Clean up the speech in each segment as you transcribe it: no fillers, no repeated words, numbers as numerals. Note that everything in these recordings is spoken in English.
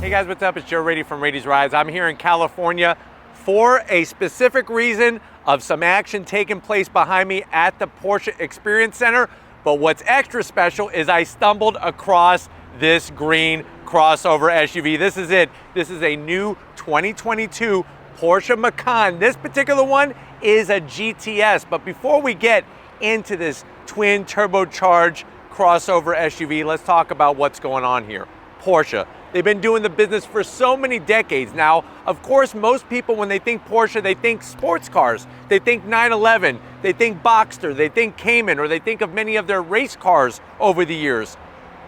Hey guys, what's up? It's Joe Rady from Rady's Rides. I'm here in California for a specific reason of some action taking place behind me at the Porsche Experience Center. But what's extra special is I stumbled across this green crossover SUV. This is it. This is a new 2022 Porsche Macan. This particular one is a GTS. But before we get into this twin turbocharged crossover SUV, let's talk about what's going on here. Porsche. They've been doing the business for so many decades now. Of course, most people, when they think Porsche, they think sports cars. They think 911, they think Boxster, they think Cayman, or they think of many of their race cars over the years.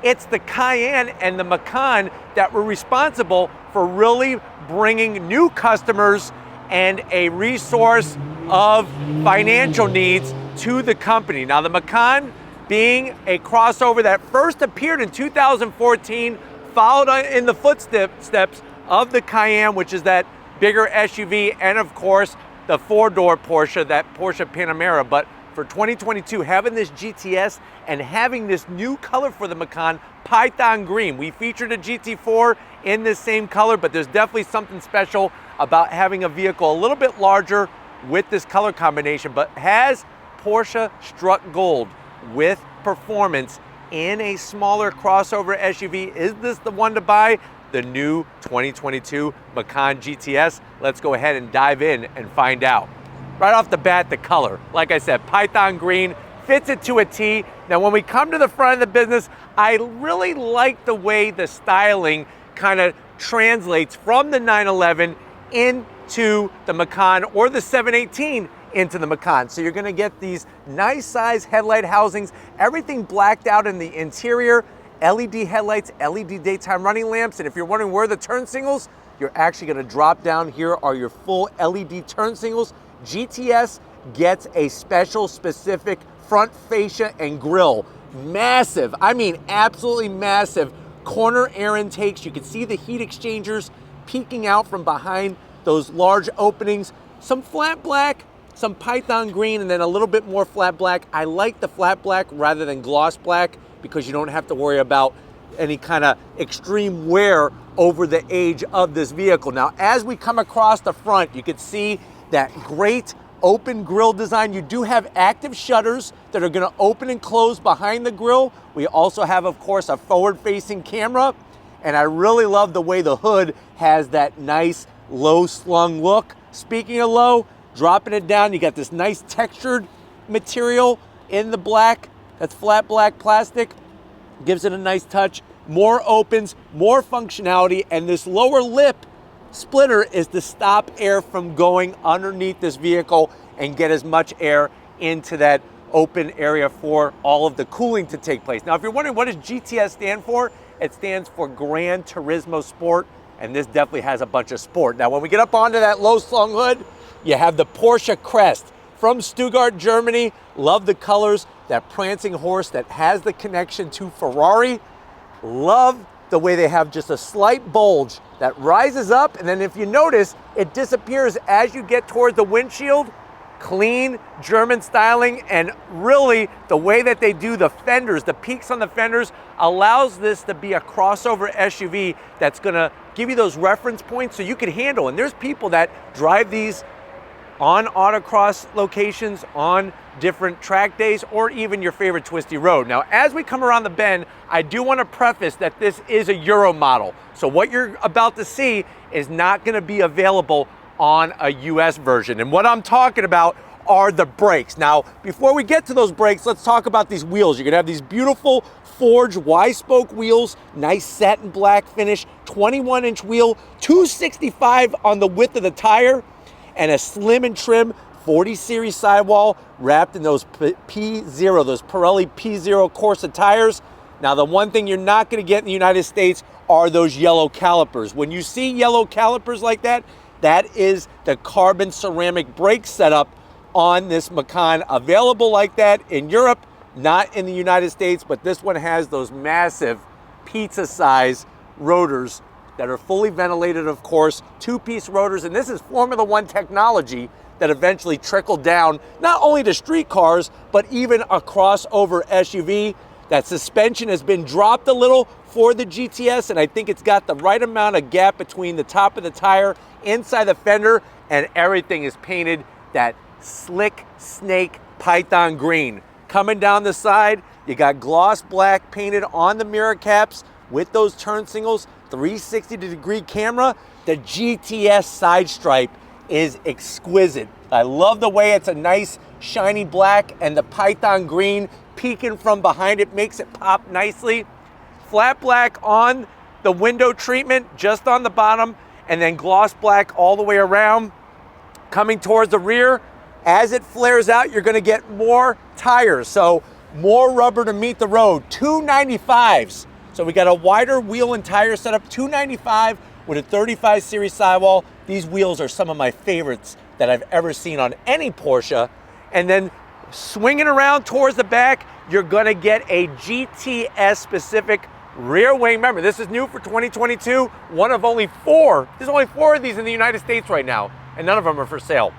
It's the Cayenne and the Macan that were responsible for really bringing new customers and a resource of financial needs to the company. Now, the Macan being a crossover that first appeared in 2014, followed in the footsteps of the Cayenne, which is that bigger SUV, and of course, the four-door Porsche, that Porsche Panamera. But for 2022, having this GTS and having this new color for the Macan, Python Green. We featured a GT4 in this same color, but there's definitely something special about having a vehicle a little bit larger with this color combination. But has Porsche struck gold with performance in a smaller crossover SUV? Is this the one to buy? The new 2022 Macan GTS? Let's go ahead and dive in and find out. Right off the bat, the color. Like I said, Python Green fits it to a T. Now, when we come to the front of the business, I really like the way the styling kind of translates from the 911 into the Macan, or the 718 into the Macan. So you're gonna get these nice size headlight housings, everything blacked out in the interior, LED headlights, LED daytime running lamps. And if you're wondering where the turn signals, you're actually gonna drop down. Here are your full LED turn signals. GTS gets a special specific front fascia and grille. Massive, I mean absolutely massive corner air intakes. You can see the heat exchangers peeking out from behind those large openings. Some flat black, some Python Green, and then a little bit more flat black. I like the flat black rather than gloss black because you don't have to worry about any kind of extreme wear over the age of this vehicle. Now, as we come across the front, you can see that great open grille design. You do have active shutters that are gonna open and close behind the grille. We also have, of course, a forward-facing camera, and I really love the way the hood has that nice low slung look. Speaking of low, dropping it down, you got this nice textured material in the black. That's flat black plastic. Gives it a nice touch. More opens, more functionality, and this lower lip splitter is to stop air from going underneath this vehicle and get as much air into that open area for all of the cooling to take place. Now, if you're wondering what does GTS stand for, it stands for Gran Turismo Sport, and this definitely has a bunch of sport. Now, when we get up onto that low slung hood, you have the Porsche crest from Stuttgart, Germany. Love the colors, that prancing horse that has the connection to Ferrari. Love the way they have just a slight bulge that rises up, and then if you notice, it disappears as you get towards the windshield. Clean German styling, and really the way that they do the fenders, the peaks on the fenders, allows this to be a crossover SUV that's gonna give you those reference points so you can handle. And there's people that drive these on autocross locations, on different track days, or even your favorite twisty road. Now, as we come around the bend, I do want to preface that this is a Euro model. So what you're about to see is not going to be available on a US version. And what I'm talking about are the brakes. Now, before we get to those brakes, let's talk about these wheels. You're going to have these beautiful forged Y-spoke wheels, nice satin black finish, 21-inch wheel, 265 on the width of the tire, and a slim and trim 40 series sidewall wrapped in those P0, those Pirelli P0 Corsa tires. Now, the one thing you're not going to get in the United States are those yellow calipers. When you see yellow calipers like that, that is the carbon ceramic brake setup on this Macan. Available like that in Europe, not in the United States, but this one has those massive pizza-size rotors that are fully ventilated, of course, two-piece rotors, and this is Formula One technology that eventually trickled down not only to street cars, but even a crossover SUV. That suspension has been dropped a little for the GTS, and I think it's got the right amount of gap between the top of the tire, inside the fender, and everything is painted that slick snake python green. Coming down the side, you got gloss black painted on the mirror caps with those turn signals, 360-degree camera. The GTS side stripe is exquisite. I love the way it's a nice shiny black, and the python green peeking from behind it makes it pop nicely. Flat black on the window treatment, just on the bottom, and then gloss black all the way around. Coming towards the rear, as it flares out, you're gonna get more tires, so more rubber to meet the road. 295s. So we got a wider wheel and tire setup, 295 with a 35 series sidewall. These wheels are some of my favorites that I've ever seen on any Porsche. And then swinging around towards the back, you're gonna get a GTS specific rear wing. Remember, this is new for 2022, one of only 4. There's only 4 of these in the United States right now, and none of them are for sale.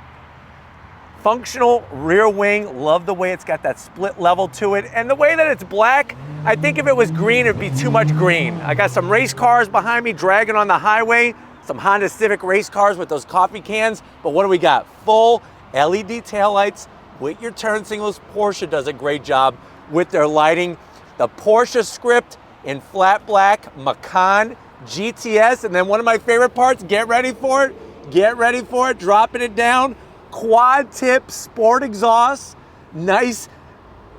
Functional rear wing, love the way it's got that split level to it, and the way that it's black. I think if it was green, it'd be too much green. I got some race cars behind me dragging on the highway, some Honda Civic race cars with those coffee cans, but what do we got? Full LED taillights with your turn signals. Porsche does a great job with their lighting. The Porsche script in flat black, Macan GTS, and then one of my favorite parts, get ready for it, dropping it down. Quad tip sport exhaust, nice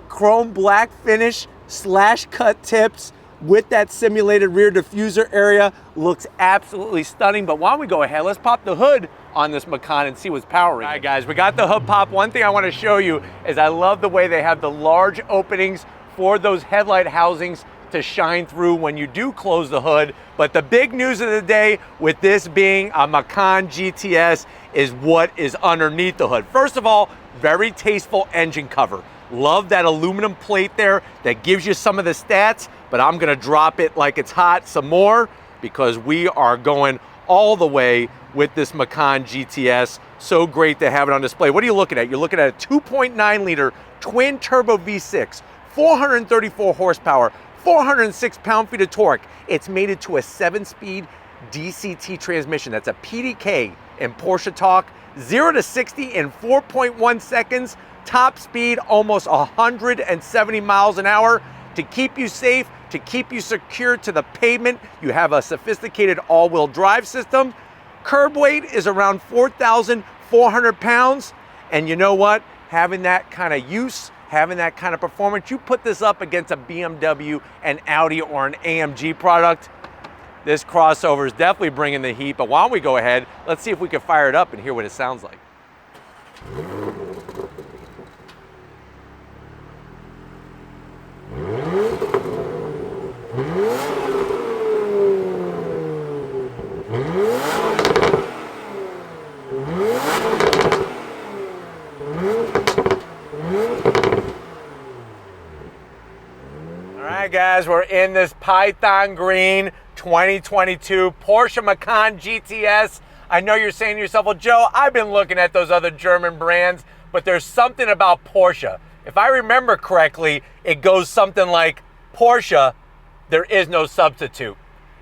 chrome black finish, slash cut tips with that simulated rear diffuser area. Looks absolutely stunning. But why don't we go ahead, let's pop the hood on this Macan and see what's powering. All right guys, we got the hood pop. One thing I want to show you is I love the way they have the large openings for those headlight housings to shine through when you do close the hood. But the big news of the day with this being a Macan GTS is what is underneath the hood. First of all, very tasteful engine cover. Love that aluminum plate there that gives you some of the stats, but I'm gonna drop it like it's hot some more because we are going all the way with this Macan GTS. So great to have it on display. What are you looking at? You're looking at a 2.9 liter twin turbo V6, 434 horsepower, 406 pound-feet of torque. It's mated to a 7-speed DCT transmission. That's a PDK in Porsche talk. 0 to 60 in 4.1 seconds. Top speed almost 170 miles an hour. To keep you safe, to keep you secure to the pavement, you have a sophisticated all-wheel drive system. Curb weight is around 4,400 pounds. And you know what? Having that kind of use, having that kind of performance, you put this up against a BMW, an Audi, or an AMG product, this crossover is definitely bringing the heat. But why don't we go ahead, let's see if we can fire it up and hear what it sounds like. Guys, we're in this Python Green 2022 Porsche Macan GTS. I know you're saying to yourself, well, Joe, I've been looking at those other German brands, but there's something about Porsche. If I remember correctly, it goes something like, Porsche, there is no substitute.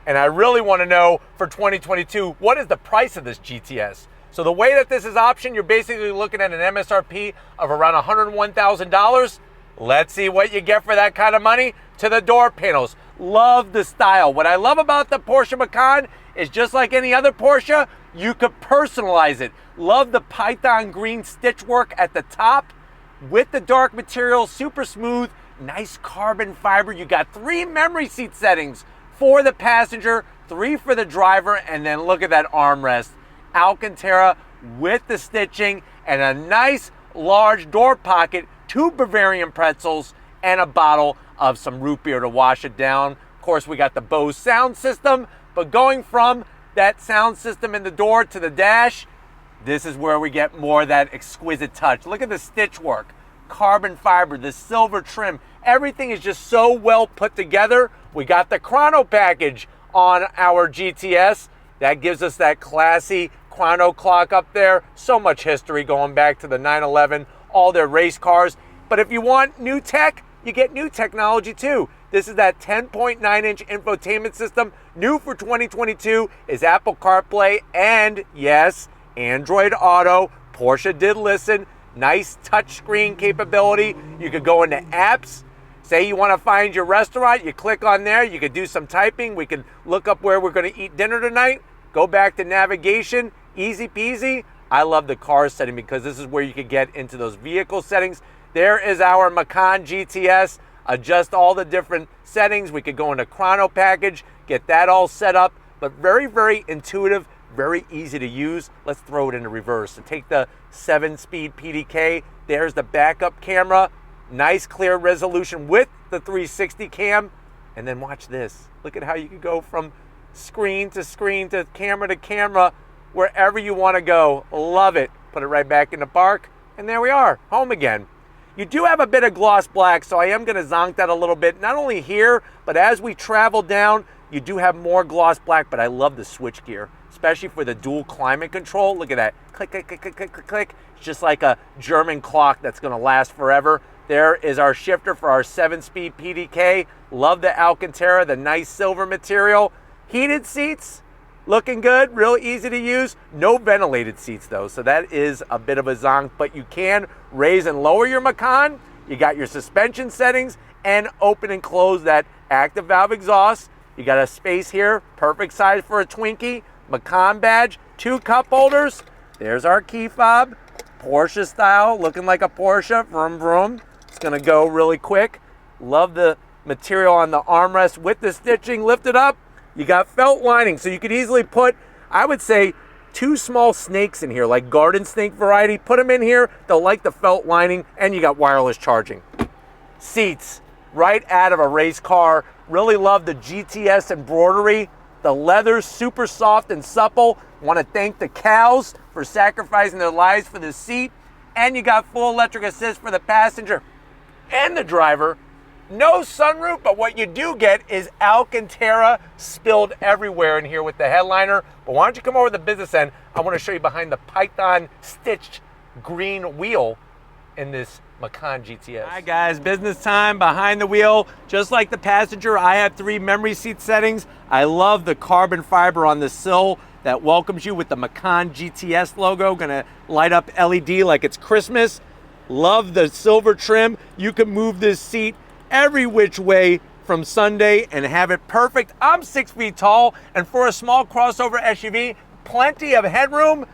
And I really want to know for 2022, what is the price of this GTS? So the way that this is optioned, you're basically looking at an MSRP of around $101,000. Let's see what you get for that kind of money. To the door panels, love the style. What I love about the Porsche Macan is just like any other Porsche, you could personalize it. Love the Python Green stitch work at the top with the dark material, super smooth, nice carbon fiber. You got 3 memory seat settings for the passenger, 3 for the driver, and then look at that armrest. Alcantara with the stitching and a nice large door pocket, 2 Bavarian pretzels, and a bottle of some root beer to wash it down. Of course, we got the Bose sound system, but going from that sound system in the door to the dash, this is where we get more of that exquisite touch. Look at the stitch work, carbon fiber, the silver trim. Everything is just so well put together. We got the chrono package on our GTS. That gives us that classy chrono clock up there. So much history going back to the 911, all their race cars. But if you want new tech, you get new technology too. This is that 10.9-inch infotainment system. New for 2022 is Apple CarPlay and, yes, Android Auto. Porsche did listen. Nice touchscreen capability. You could go into apps. Say you want to find your restaurant, you click on there, you could do some typing. We can look up where we're going to eat dinner tonight. Go back to navigation, easy peasy. I love the car setting because this is where you could get into those vehicle settings. There is our Macan GTS. Adjust all the different settings. We could go into chrono package, get that all set up, but very, very intuitive, very easy to use. Let's throw it into reverse. So take the 7-speed PDK. There's the backup camera. Nice clear resolution with the 360 cam. And then watch this. Look at how you can go from screen to camera, wherever you want to go. Love it. Put it right back in the park. And there we are, home again. You do have a bit of gloss black, so I am going to zonk that a little bit. Not only here, but as we travel down, you do have more gloss black, but I love the switch gear, especially for the dual climate control. Look at that. Click, click, click, click, click, click, click. It's just like a German clock that's going to last forever. There is our shifter for our 7-speed PDK. Love the Alcantara, the nice silver material. Heated seats. Looking good, real easy to use. No ventilated seats though, so that is a bit of a zonk, but you can raise and lower your Macan. You got your suspension settings and open and close that active valve exhaust. You got a space here, perfect size for a Twinkie. Macan badge, 2 cup holders. There's our key fob, Porsche style, looking like a Porsche, vroom vroom. It's gonna go really quick. Love the material on the armrest with the stitching lifted up. You got felt lining, so you could easily put, I would say, 2 small snakes in here, like garden snake variety. Put them in here, they'll like the felt lining, and you got wireless charging. Seats, right out of a race car. Really love the GTS embroidery. The leather, super soft and supple. Want to thank the cows for sacrificing their lives for this seat. And you got full electric assist for the passenger and the driver. No sunroof, but what you do get is Alcantara spilled everywhere in here with the headliner. But why don't you come over to the business end? I want to show you behind the Python stitched green wheel in this Macan GTS. All right guys, business time, behind the wheel. Just like the passenger, I have 3 memory seat settings. I love the carbon fiber on the sill that welcomes you with the Macan GTS logo. Gonna light up LED like it's Christmas. Love the silver trim. You can move this seat every which way from Sunday and have it perfect. I'm 6 feet tall, and for a small crossover SUV, plenty of headroom,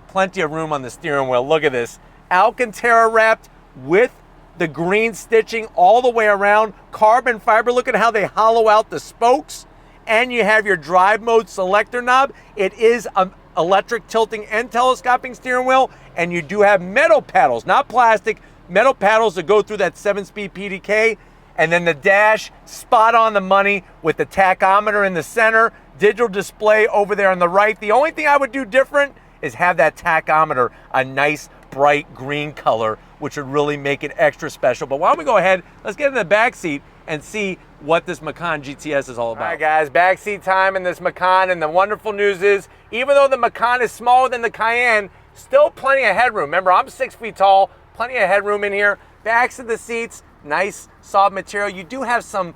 plenty of room on the steering wheel. Look at this. Alcantara wrapped with the green stitching all the way around. Carbon fiber, look at how they hollow out the spokes. And you have your drive mode selector knob. It is an electric tilting and telescoping steering wheel, and you do have metal paddles, not plastic, metal paddles that go through that 7-speed PDK. And then the dash, spot on the money with the tachometer in the center, digital display over there on the right. The only thing I would do different is have that tachometer a nice bright green color, which would really make it extra special. But why don't we go ahead, let's get in the back seat and see what this Macan GTS is all about. All right guys, back seat time in this Macan, and the wonderful news is, even though the Macan is smaller than the Cayenne, still plenty of headroom. Remember, I'm 6 feet tall, plenty of headroom in here. Backs of the seats, nice soft material. You do have some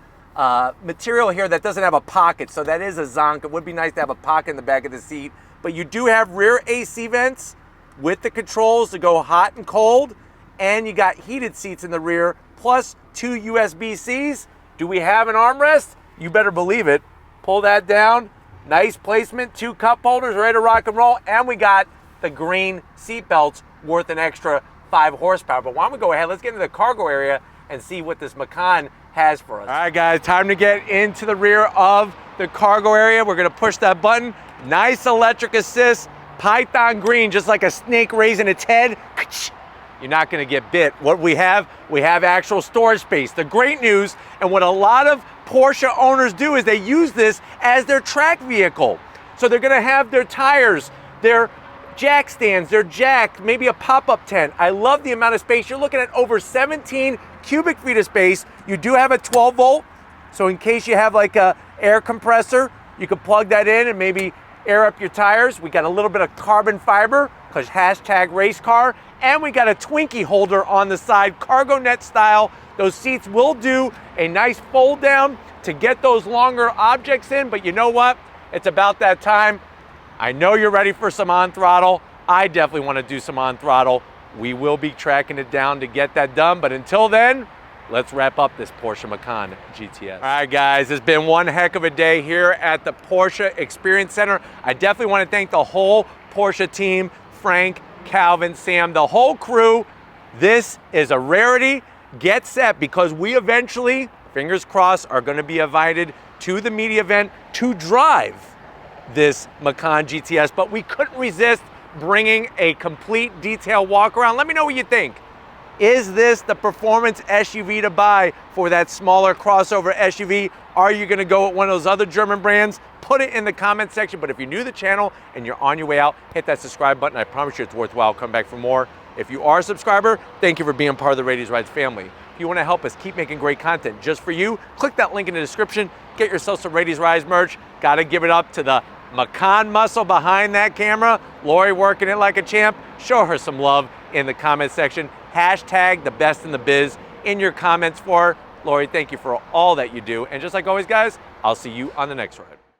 material here that doesn't have a pocket, so that is a zonk. It would be nice to have a pocket in the back of the seat, but you do have rear AC vents with the controls to go hot and cold, and you got heated seats in the rear, plus 2 USB-Cs. Do we have an armrest? You better believe it. Pull that down. Nice placement, 2 cup holders, ready to rock and roll, and we got the green seat belts worth an extra 5 horsepower. But why don't we go ahead, let's get into the cargo area and see what this Macan has for us. All right guys, time to get into the rear of the cargo area. We're gonna push that button. Nice electric assist, Python green, just like a snake raising its head. You're not gonna get bit. What we have actual storage space. The great news, and what a lot of Porsche owners do, is they use this as their track vehicle. So they're gonna have their tires, their jack stands, their jack, maybe a pop-up tent. I love the amount of space. You're looking at over 17 cubic feet of space. You do have a 12 volt, so in case you have like a air compressor, you can plug that in and maybe air up your tires. We got a little bit of carbon fiber, because #race car, and we got a Twinkie holder on the side, cargo net style. Those seats will do a nice fold down to get those longer objects in, but you know what? It's about that time. I know you're ready for some on throttle. I definitely want to do some on throttle. We will be tracking it down to get that done, but until then, let's wrap up this Porsche Macan GTS. All right, guys, it's been one heck of a day here at the Porsche Experience Center. I definitely want to thank the whole Porsche team, Frank, Calvin, Sam, the whole crew. This is a rarity. Get set, because we eventually, fingers crossed, are going to be invited to the media event to drive this Macan GTS, but we couldn't resist bringing a complete detailed walk around. Let me know what you think. Is this the performance SUV to buy for that smaller crossover SUV? Are you gonna go with one of those other German brands? Put it in the comment section, but if you're new to the channel and you're on your way out, hit that subscribe button. I promise you it's worthwhile. Come back for more. If you are a subscriber, thank you for being part of the Radies Rides family. If you wanna help us keep making great content just for you, click that link in the description. Get yourself some Radies Rides merch. Gotta give it up to the Macan muscle behind that camera. Lori working it like a champ. Show her some love in the comment section. Hashtag the best in the biz in your comments for her. Lori, thank you for all that you do. And just like always, guys, I'll see you on the next ride.